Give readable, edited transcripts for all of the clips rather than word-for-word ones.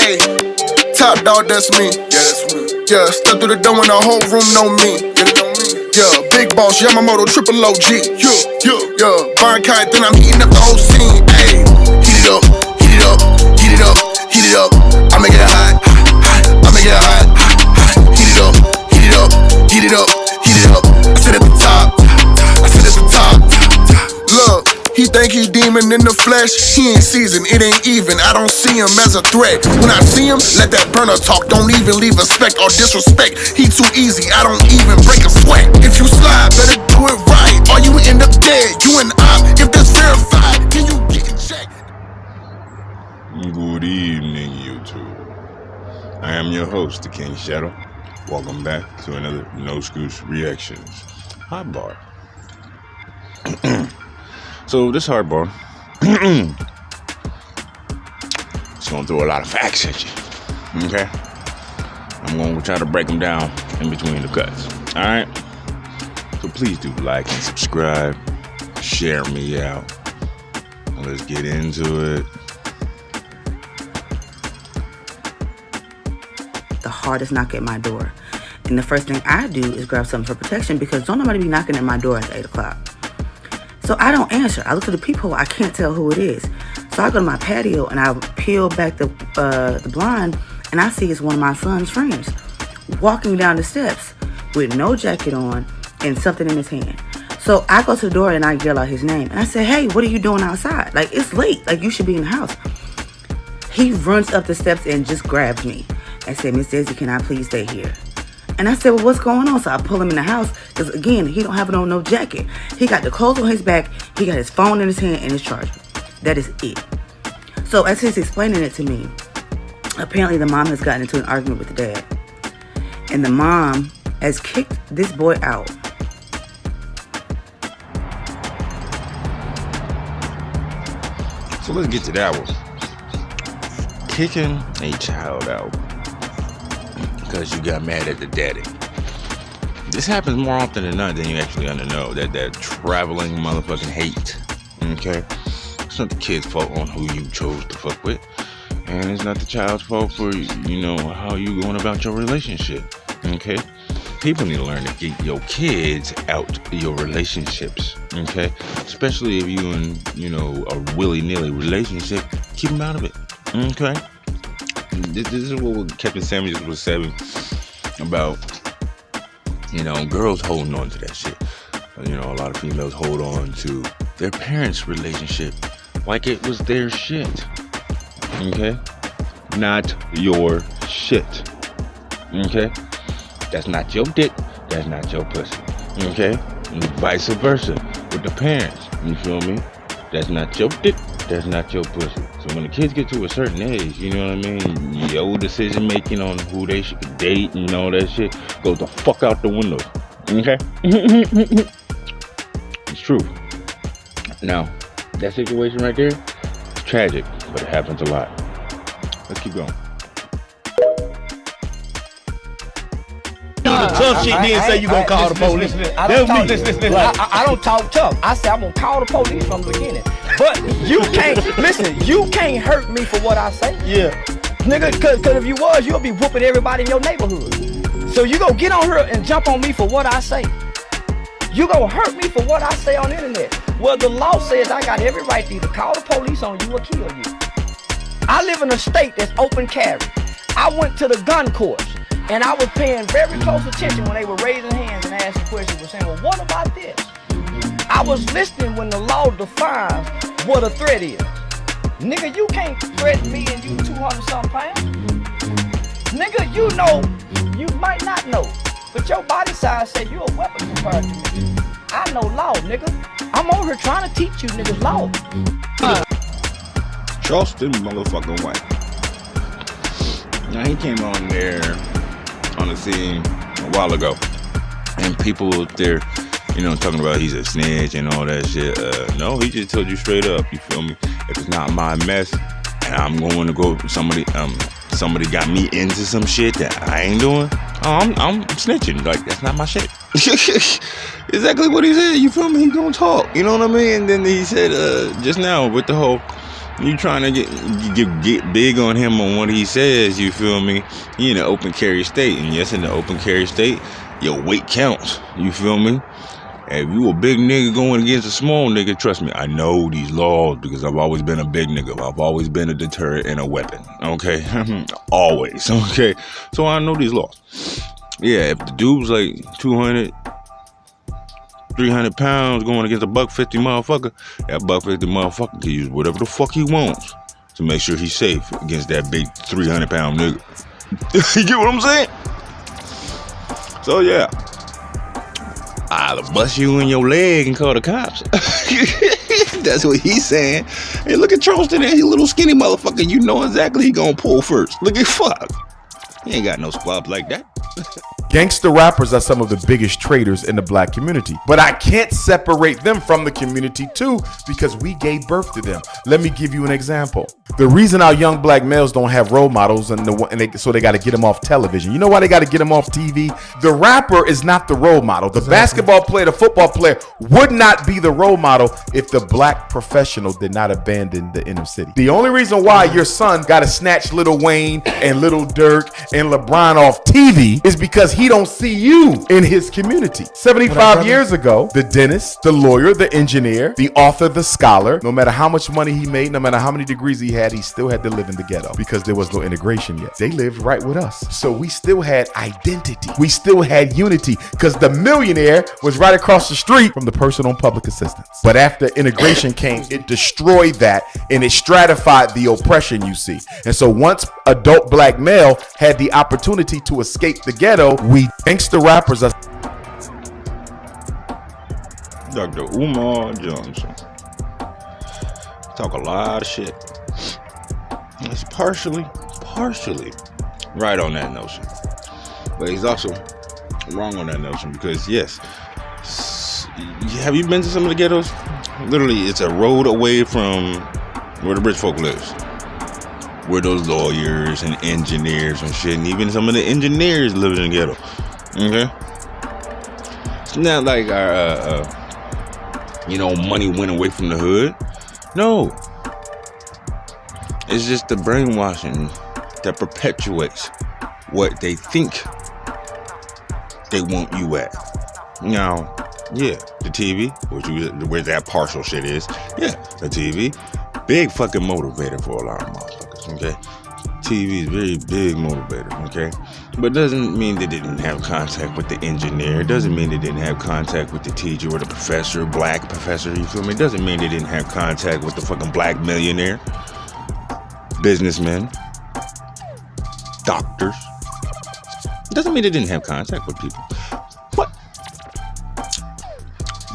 Hey, top dog, that's me. Yeah, that's me. Yeah, step through the door and the whole room know me. Yeah, they know me. Yeah, big boss, Yamamoto, triple OG. Yeah, Von Kite, then I'm heating up the whole scene. Hey, heat it up, heat it up, heat it up, heat it up. I make it hot, I make it hot, heat it up, heat it up, heat it up, heat it up. I sit at the top, I sit at the top. Look, he think he demon in the flesh, he ain't seasoned, it ain't even. I don't see him as a threat. When I see him, let that burner talk. Don't even leave a speck or disrespect. He too easy, I don't even break a sweat. If you slide, better do it right, or you end up dead. You and I, if that's verified, then you get checked. Good evening, YouTube. I am your host, the King Shadow. Welcome back to another No Scoops Reactions Hot Bar. So this hard bar, it's gonna throw a lot of facts at you. Okay, I'm gonna try to break them down in between the cuts. All right. So please do like and subscribe, share me out. Let's get into it. The hardest knock at my door, and the first thing I do is grab something for protection because don't nobody be knocking at my door at 8 o'clock. So I don't answer. I look through the peephole. I can't tell who it is. So I go to my patio and I peel back the blind, and I see it's one of my son's friends walking down the steps with no jacket on and something in his hand. So I go to the door and I yell out his name, and I say, "Hey, what are you doing outside? Like, it's late. Like, you should be in the house." He runs up the steps and just grabs me and said, "Miss Daisy, can I please stay here?" And I said, "Well, what's going on?" So I pull him in the house because, again, he don't have no jacket. He got the clothes on his back. He got his phone in his hand and his charger. That is it. So as he's explaining it to me, apparently the mom has gotten into an argument with the dad. And the mom has kicked this boy out. So let's get to that one. Kicking a child out because you got mad at the daddy. This happens more often than not than you actually know. That traveling motherfucking hate. Okay? It's not the kid's fault on who you chose to fuck with. And it's not the child's fault for, how you going about your relationship. Okay? People need to learn to get your kids out of your relationships. Okay? Especially if you in, a willy-nilly relationship. Keep them out of it. Okay? This is what Captain Sandwiches was saying about, girls holding on to that shit. A lot of females hold on to their parents' relationship like it was their shit. Okay? Not your shit. Okay? That's not your dick. That's not your pussy. Okay? And vice versa with the parents. You feel me? That's not your dick. That's not your pussy. So when the kids get to a certain age, you know what I mean? Your decision making on who they should date and all that shit goes the fuck out the window. Okay? It's true. Now, that situation right there, it's tragic, but it happens a lot. Let's keep going. Tough shit, then say you gonna call the police. I don't talk tough. I say I'm gonna call the police from the beginning. But you can't hurt me for what I say. Yeah. Nigga, cause if you was, you'll be whooping everybody in your neighborhood. So you gonna get on here and jump on me for what I say. You gonna hurt me for what I say on the internet. Well, the law says I got every right to either call the police on you or kill you. I live in a state that's open carry. I went to the gun course. And I was paying very close attention when they were raising hands and asking questions and saying, well, what about this? I was listening when the law defines what a threat is. Nigga, you can't threaten me and you 200-something pounds. Nigga, you might not know, but your body size say you're a weapon compared to me. I know law, nigga. I'm over here trying to teach you niggas law. Charleston motherfucking White. Now he came on there on the scene a while ago, and people up there, talking about he's a snitch and all that shit. No, he just told you straight up, you feel me? If it's not my mess, and I'm going to go, somebody got me into some shit that I ain't doing, I'm snitching. Like, that's not my shit. Exactly what he said, you feel me? He gonna talk, you know what I mean? And then he said, just now with the whole, You trying to get big on him on what he says, you feel me? He in an open carry state, and yes, in the open carry state, your weight counts, you feel me? If you a big nigga going against a small nigga, trust me, I know these laws because I've always been a big nigga. I've always been a deterrent and a weapon, okay? Always, okay? So I know these laws. Yeah, if the dude's like 200, 300 pounds going against a $150 motherfucker, that $150 motherfucker can use whatever the fuck he wants to make sure he's safe against that big 300 pound nigga. You get what I'm saying? So yeah, I'll bust you in your leg and call the cops. That's what he's saying. Hey, look at Charleston there, he little skinny motherfucker. You know exactly he gonna pull first. Look at fuck. He ain't got no squabs like that. Gangster rappers are some of the biggest traitors in the black community, but I can't separate them from the community too because we gave birth to them. Let me give you an example. The reason our young black males don't have role models so they got to get them off television. You know why they got to get them off TV? The rapper is not the role model. The basketball player, the football player would not be the role model if the black professional did not abandon the inner city. The only reason why your son got to snatch Lil Wayne and Lil Durk and LeBron off TV is because he don't see you in his community. 75 years ago, the dentist, the lawyer, the engineer, the author, the scholar, no matter how much money he made, no matter how many degrees he had, he still had to live in the ghetto because there was no integration yet. They lived right with us. So we still had identity. We still had unity because the millionaire was right across the street from the person on public assistance. But after integration came, it destroyed that and it stratified the oppression you see. And so once adult black male had the opportunity to escape the ghetto, we gangster rappers are. Dr. Umar Johnson talk a lot of shit. He's partially right on that notion, but he's also wrong on that notion because yes, have you been to some of the ghettos? Literally, it's a road away from where the rich folk lives, where those lawyers and engineers and shit, and even some of the engineers live in the ghetto. Okay, it's not like our money went away from the hood. No, it's just the brainwashing that perpetuates what they think they want you at. Now, yeah, the TV, where that partial shit is, yeah, the TV, big fucking motivator for a lot of motherfuckers, okay? TV is very big motivator, okay? But doesn't mean they didn't have contact with the engineer. It doesn't mean they didn't have contact with the teacher or the professor, black professor, you feel me? It doesn't mean they didn't have contact with the fucking black millionaire, businessmen, doctors. It doesn't mean they didn't have contact with people. What?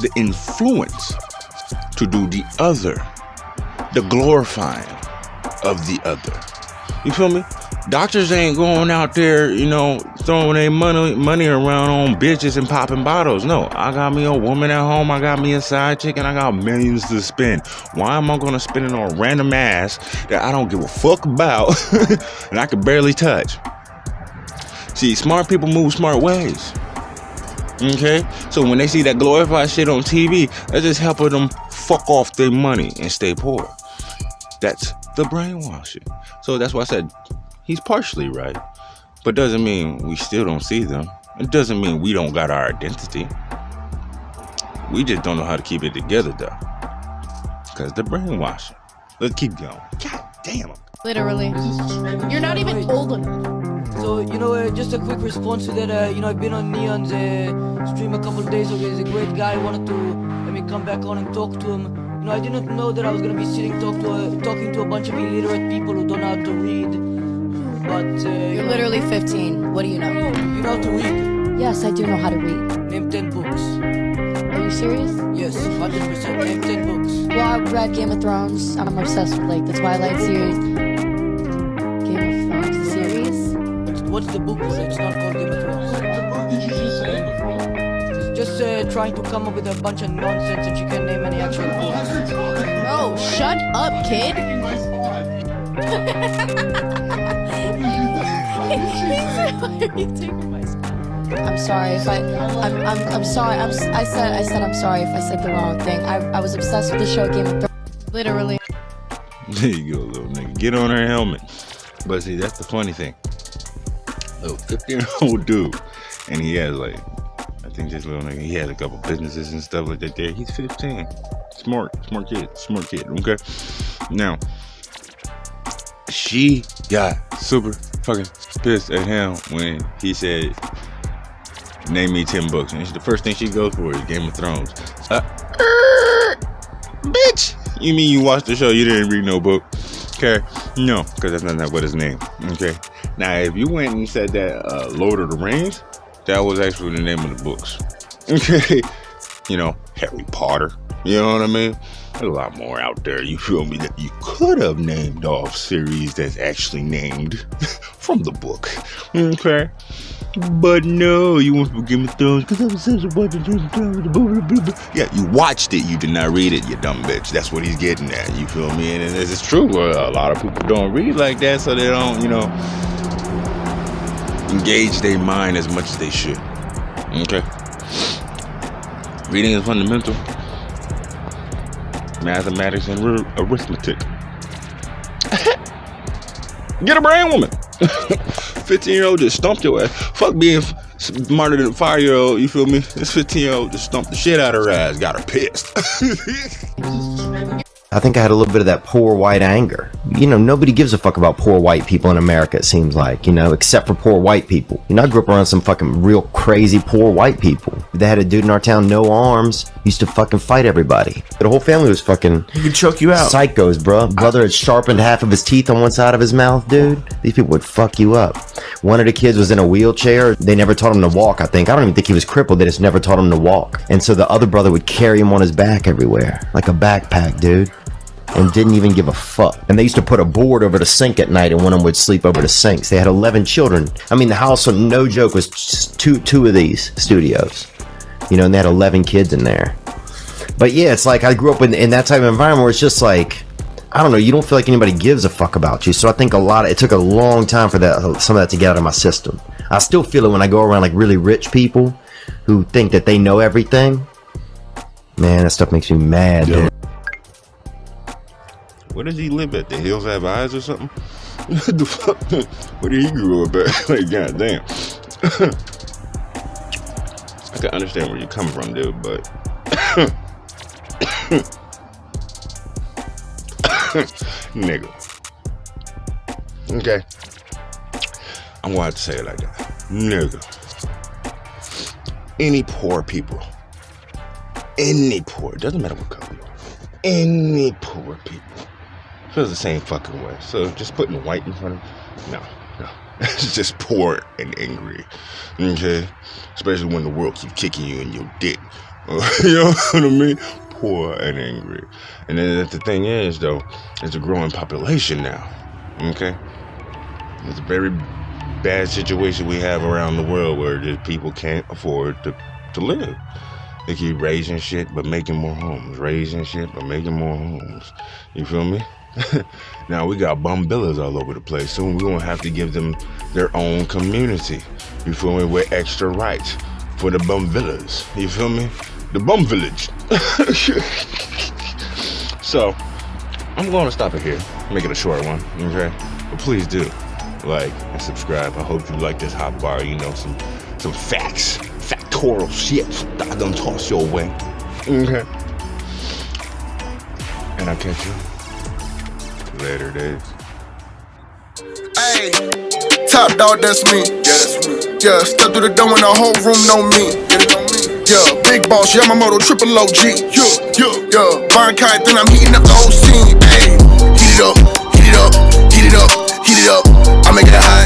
The influence to do the other, the glorifying of the other. You feel me? Doctors ain't going out there, throwing their money around on bitches and popping bottles. No, I got me a woman at home. I got me a side chick, and I got millions to spend. Why am I going to spend it on random ass that I don't give a fuck about and I can barely touch? See, smart people move smart ways. Okay? So when they see that glorified shit on TV, that's just helping them fuck off their money and stay poor. That's the brainwashing. So that's why I said he's partially right, but doesn't mean we still don't see them. It doesn't mean we don't got our identity. We just don't know how to keep it together though, because the brainwashing. Let's keep going. God damn. Literally. You're not even old enough. So, just a quick response to that, I've been on Neon's stream a couple of days ago. He's a great guy. I wanted to let me come back on and talk to him. I didn't know that I was going to be talking to a bunch of illiterate people who don't know how to read. But, You're literally 15. What do you know? You know how to read? Yes, I do know how to read. Name 10 books. Are you serious? Yes, 100%. Name 10 books. Well, I read Game of Thrones. I'm obsessed with, the Twilight series. Game of Thrones, the series? What's the book? It's not called Game of Thrones. What did you just say before? Just trying to come up with a bunch of nonsense and she can't name any actual books. Bro, shut up, kid. I'm sorry if I'm sorry. I said I'm sorry if I said the wrong thing. I was obsessed with the show Game of Thrones. Literally. There you go, little nigga. Get on her helmet. But see, that's the funny thing. Little 15-year-old dude, and he has like, I think this little nigga, he has a couple businesses and stuff like that there. He's 15. Smart kid, okay? Now, she got super fucking pissed at him when he said, name me 10 books. And the first thing she goes for is Game of Thrones. Bitch! You mean you watched the show, you didn't read no book? Okay? No, because that's not what his name. Okay? Now, if you went and said that Lord of the Rings, that was actually the name of the books. Okay? You know, Harry Potter. You know what I mean? There's a lot more out there, you feel me, that you could have named off series that's actually named from the book. Okay? But no, you want to Game of Thrones because I was such a bunch of... Yeah, you watched it, you did not read it, you dumb bitch. That's what he's getting at, you feel me? And it's true, a lot of people don't read like that, so they don't, you know, engage their mind as much as they should. Okay? Reading is fundamental. Mathematics and arithmetic. Get a brain, woman. 15-year-old just stumped your ass. Fuck being smarter than a 5-year-old, you feel me? This 15-year-old just stumped the shit out of her ass, got her pissed. I think I had a little bit of that poor white anger. You know, nobody gives a fuck about poor white people in America, it seems like, you know, except for poor white people. You know, I grew up around some fucking real crazy poor white people. They had a dude in our town, no arms, used to fucking fight everybody. The whole family was fucking... He could choke you out. Psychos, bro. Brother had sharpened half of his teeth on one side of his mouth, dude. These people would fuck you up. One of the kids was in a wheelchair. They never taught him to walk, I think. I don't even think he was crippled. They just never taught him to walk. And so the other brother would carry him on his back everywhere. Like a backpack, dude. And didn't even give a fuck. And they used to put a board over the sink at night, and one of them would sleep over the sinks. They had 11 children. I mean, the house, no joke, was just two of these studios. You know, and they had 11 kids in there. But yeah, it's like I grew up in that type of environment where it's just like, I don't know, you don't feel like anybody gives a fuck about you. So I think it took a long time for some of that to get out of my system. I still feel it when I go around like really rich people who think that they know everything. Man, that stuff makes me mad, dude. Where does he live at? The Hills Have Eyes or something? What the fuck? Where did he grow up at? Like, goddamn. I can understand where you're coming from, dude, but... Nigga. Okay. I'm going to have to say it like that. Nigga. Any poor people. It doesn't matter what color you are. Any poor people. Feels the same fucking way. So just putting white in front of no. It's just poor and angry. Okay? Especially when the world keeps kicking you in your dick. You know what I mean? Poor and angry. And then the thing is, though, it's a growing population now. Okay? It's a very bad situation we have around the world where just people can't afford to live. They keep raising shit but making more homes. Raising shit but making more homes. You feel me? Now we got bum villas all over the place. Soon we're gonna have to give them their own community. You feel me? With extra rights for the bum villas. You feel me? The bum village. So I'm gonna stop it here. Make it a short one, okay? But please do like and subscribe. I hope you like this hot bar. You know, some facts, factorial shit that I done toss your way. Okay. And I'll catch you later days. Hey, top dog, that's me. Yeah, that's me. Yeah, step through the door and the whole room know me. Yeah, big boss, Yamamoto, triple OG. Yeah, Von Kite, then I'm heating up the whole scene. Hey, heat it up. I make it high.